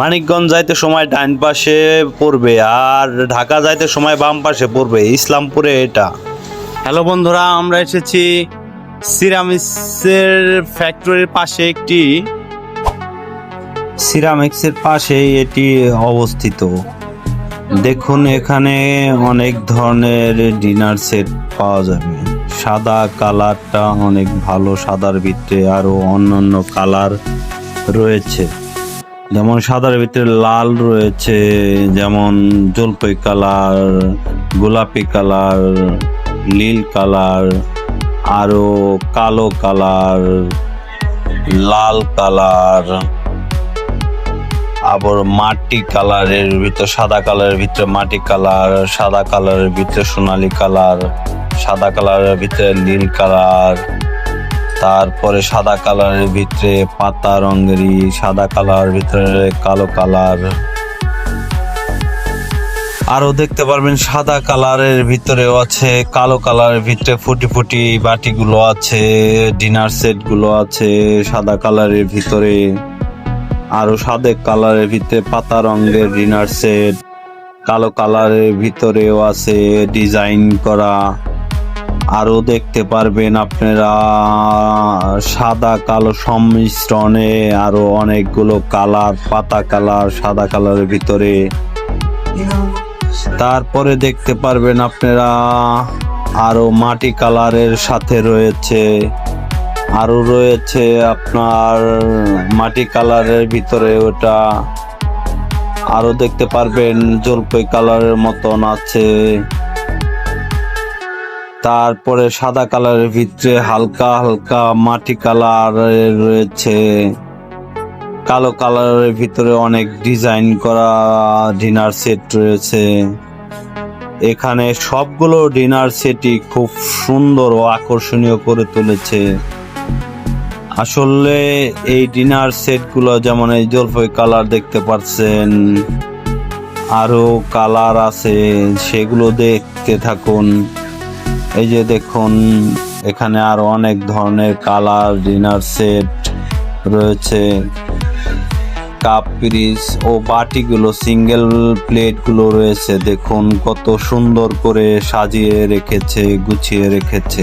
মানিকগঞ্জ যাইতে সময় ডাইন পাশে পড়বে আর ঢাকা যাইতে সময় বাম পাশে পড়বে, ইসলামপুরে এটা। হ্যালো বন্ধুরা, আমরা এসেছি সিরামিক্সের ফ্যাক্টরির পাশে, একটি সিরামিক্সের পাশেই এটি অবস্থিত। দেখুন এখানে অনেক ধরনের ডিনার সেট পাওয়া যাবে। সাদা কালারটা অনেক ভালো, সাদার ভিতরে আরো অন্যান্য কালার রয়েছে, যেমন সাদার ভিতরে লাল রয়েছে, যেমন জলপাই কালার, গোলাপি কালার, নীল কালার, আরো কালো কালার, লাল কালার, আবার মাটি কালারের ভিতরে, সাদা কালারের ভিতরে মাটি কালার, সাদা কালারের ভিতরে সোনালী কালার, সাদা কালারের ভিতরে নীল কালার, তারপরে সাদা কালারের ভিতরে পাতা রঙেরই, সাদা কালারের ভিতরে কালো কালার, আরো দেখতে পারবেন সাদা কালারের ভিতরেও আছে, কালো কালারের ভিতরে ফুটি ফুটি বাটিগুলো আছে, ডিনার সেট গুলো আছে সাদা কালারের ভিতরে, আরো সাদা কালারের ভিতরে পাতা রঙের ডিনার সেট, কালো কালারের ভিতরেও আছে ডিজাইন করা। আরো দেখতে পারবেন আপনারা সাদা কালো সংমিশ্রণে আরো অনেকগুলো কালার, পাতা কালার, সাদা কালারের ভিতরে। তারপরে দেখতে পারবেন আপনারা আরো মাটি কালারের সাথে রয়েছে, আরো রয়েছে আপনার মাটি কালারের ভিতরে ওটা, আরো দেখতে পারবেন জলপাই কালারের মতন আছে। তারপরে সাদা কালারের ভিতরে হালকা হালকা মাটি কালারের রয়েছে, কালো কালারের ভিতরে অনেক ডিজাইন করা ডিনার সেট রয়েছে। এখানে সবগুলো ডিনার সেটই খুব সুন্দর ও আকর্ষণীয় করে তুলেছে। আসলে এই ডিনার সেট গুলো, যেমন এই জলপাই কালার দেখতে পাচ্ছেন, আরো কালার আছে, সেগুলো দেখতে থাকুন। এই যে দেখুন এখানে আরো অনেক ধরনের কালার ডিনার সেট রয়েছে। কাপ পিরিচ ও বাটিগুলো, সিঙ্গেল প্লেট গুলো রয়েছে, দেখুন কত সুন্দর করে সাজিয়ে রেখেছে, গুছিয়ে রেখেছে।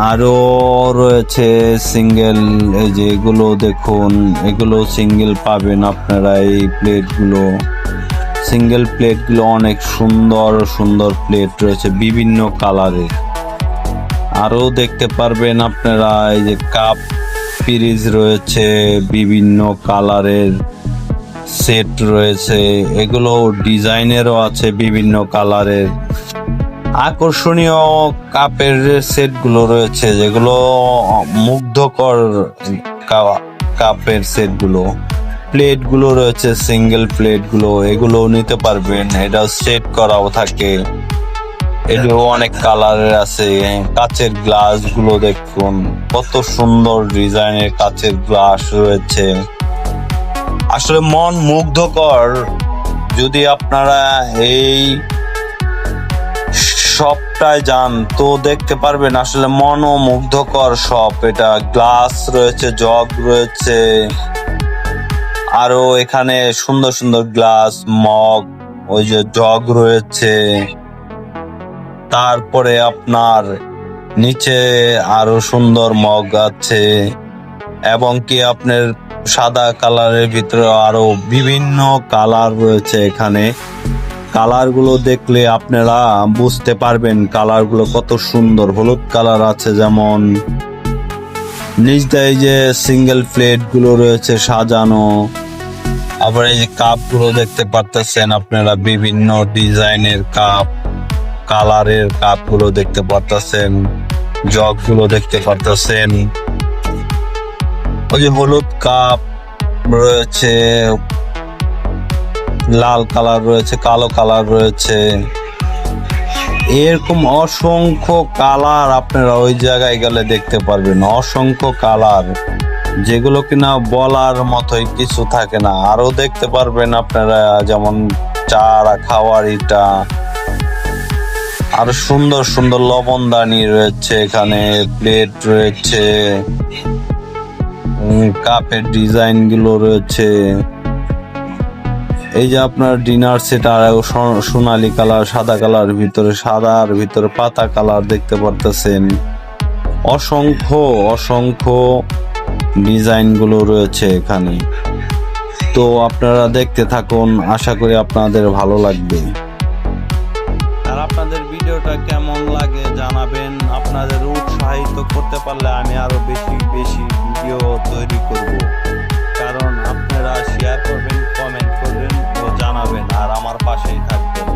আরো রয়েছে সিঙ্গেল, এই যে এগুলো দেখুন, এগুলো সিঙ্গেল পাবেন আপনারা। এই প্লেটগুলো, সিঙ্গেল প্লেটগুলো অনেক সুন্দর সুন্দর প্লেট রয়েছে বিভিন্ন কালারের। আরো দেখতে পারবেন আপনারা এই যে কাপ পিরিচ রয়েছে, বিভিন্ন কালারের সেট রয়েছে, এগুলো ডিজাইনেরও আছে বিভিন্ন কালারের। আকর্ষণীয় কাপের সেটগুলো রয়েছে, যেগুলো মুগ্ধকর কাপের সেটগুলো। প্লেটগুলো রয়েছে সিঙ্গেল প্লেটগুলো, এগুলো নিতে পারবেন, এটা সেট করাও থাকে। এগুলো অনেক কালারের আছে। কাচের গ্লাস গুলো দেখুন কত সুন্দর ডিজাইনের কাচের গ্লাস রয়েছে, আসলে মন মুগ্ধকর। যদি আপনারা এই শপটায় যান তো দেখতে পারবেন, আসলে মন ও মুগ্ধকর শপ এটা। গ্লাস রয়েছে, জগ রয়েছে, আরো এখানে সুন্দর সুন্দর গ্লাস, মগ, ওই যে জগ রয়েছে। তারপরে আপনার নিচে আরো সুন্দর মগ আছে, এবং কি আপনার সাদা কালারের ভিতরে আরো বিভিন্ন কালার রয়েছে। এখানে কালারগুলো দেখলে আপনারা বুঝতে পারবেন কালারগুলো কত সুন্দর। হলুদ কালার আছে, যেমন নিচ দিয়ে যে সিঙ্গেল প্লেট গুলো রয়েছে সাজানো। আবার এই যে কাপ গুলো দেখতে পারতেছেন আপনারা, বিভিন্ন ডিজাইনের কাপ, কালারের কাপ গুলো দেখতে পারতেছেন, জগ গুলো দেখতে পারতেছেন। ওই যে হলুদ কাপ রয়েছে, লাল কালার রয়েছে, কালো কালার রয়েছে, এরকম অসংখ্য কালার আপনারা ওই জায়গায় গেলে দেখতে পারবেন। অসংখ্য কালার, যেগুলো কিনা বলার মতোই কিছু থাকে না। আরো দেখতে পারবেন আপনারা, যেমন চা খাওয়ার ইটা, আরো সুন্দর সুন্দর লবণদানি রয়েছে, এখানে প্লেট রয়েছে, কাপের ডিজাইন গুলো রয়েছে। এই যে আপনার ডিনার সেট আর সোনালী কালার, সাদা কালার ভিতরে, সাদার ভিতরে পাতা কালার দেখতে পারতেছেন। অসংখ্য অসংখ্য ডিজাইন গুলো রয়েছে এখানে। তো আপনারা দেখতে থাকুন, আশা করি আপনাদের ভালো লাগবে। আর আপনাদের ভিডিওটা কেমন লাগে জানাবেন। আপনাদের উৎসাহিত করতে পারলে আমি আরো বেশি বেশি ভিডিও তৈরি করব। কারণ আপনারা শেয়ার করবেন, কমেন্ট করবেন ও জানাবেন, আর আমার পাশেই থাকবেন।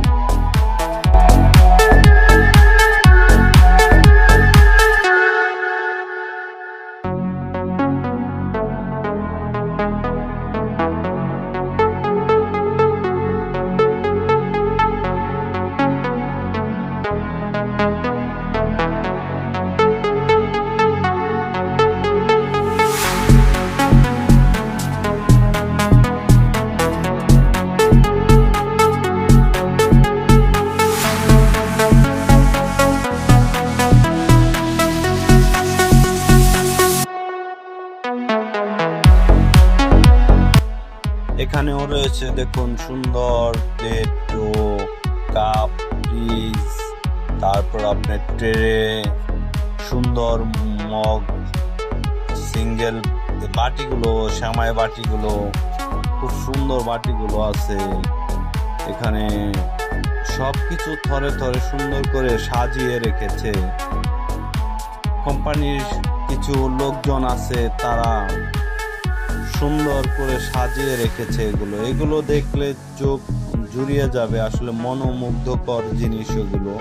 এখানেও রয়েছে দেখুন সুন্দর প্লেট ও কাপ, ফ্রিজ, তারপর আপনার ট্রে, সুন্দর মগ, সিঙ্গেল বাটিগুলো, সেমাই বাটিগুলো, খুব সুন্দর বাটিগুলো আছে এখানে। সবকিছু থরে থরে সুন্দর করে সাজিয়ে রেখেছে। কোম্পানির কিছু লোকজন আছে, তারা সুন্দর করে সাজিয়ে রেখেছে এগুলো দেখলে চোখ জুড়িয়ে যাবে। আসলে মনোমুগ্ধকর জিনিস এগুলো,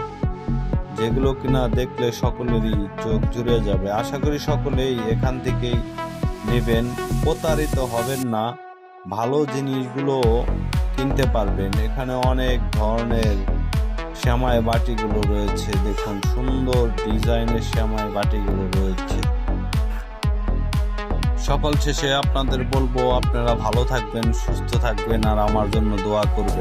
যেগুলো কিনা দেখলে সকলেরই চোখ জুড়িয়ে যাবে। আশা করি সকলেই এখান থেকেই নেবেন, প্রতারিত হবেন না, ভালো জিনিসগুলো কিনতে পারবেন। এখানে অনেক ধরনের সেমাই বাটিগুলো রয়েছে, দেখুন সুন্দর ডিজাইনের সেমাই বাটিগুলো রয়েছে। সকল শেষে আপনাদের বলবো, আপনারা ভালো থাকবেন, সুস্থ থাকবেন, আর আমার জন্য দোয়া করবেন।